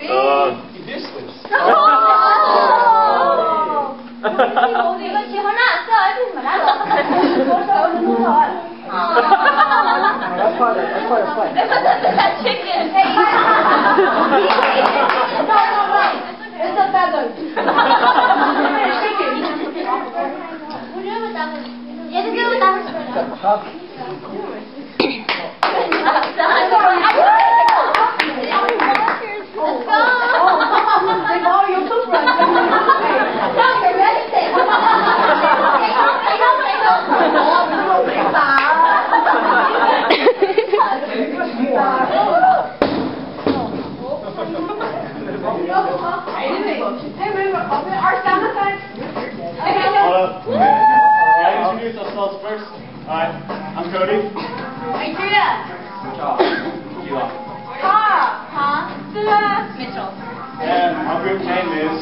You useless. 你们喜欢蓝色还是什么蓝色？我说我是木头。That's part of play. That's chicken. It's a feather. Chicken. 我觉得打不，也是给我打不死的。Introduce ourselves first. Alright, I'm Cody. Mitchell. And our group name is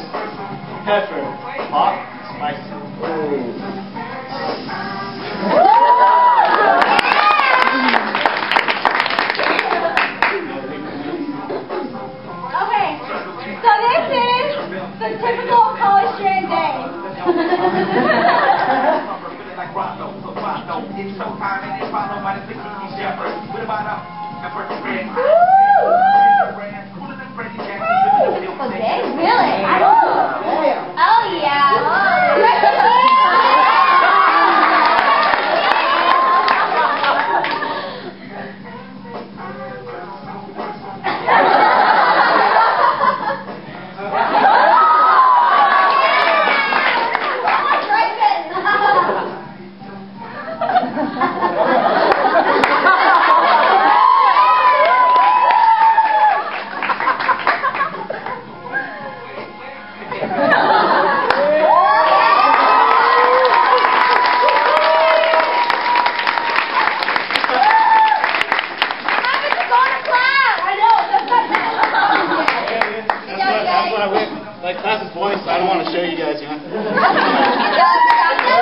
Pepper. Hot, spicy. Okay, so this is the typical college student day. Really? Oh yeah. My class is boring, so I don't want to show you guys, you know?